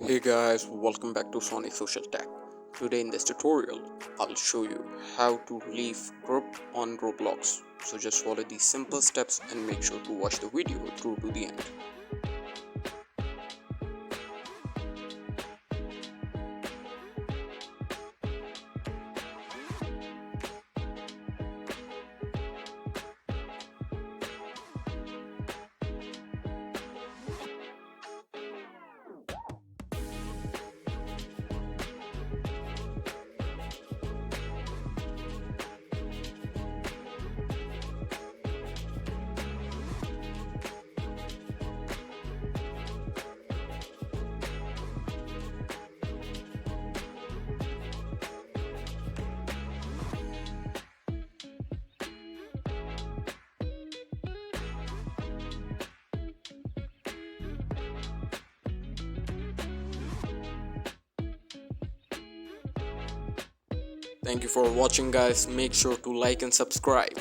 Hey guys, welcome back to Sonic Social Tech. Today in this tutorial, I'll show you how to leave group on Roblox. So just follow these simple steps and make sure to watch the video through to the end. Thank you for watching guys. Make sure to like and subscribe.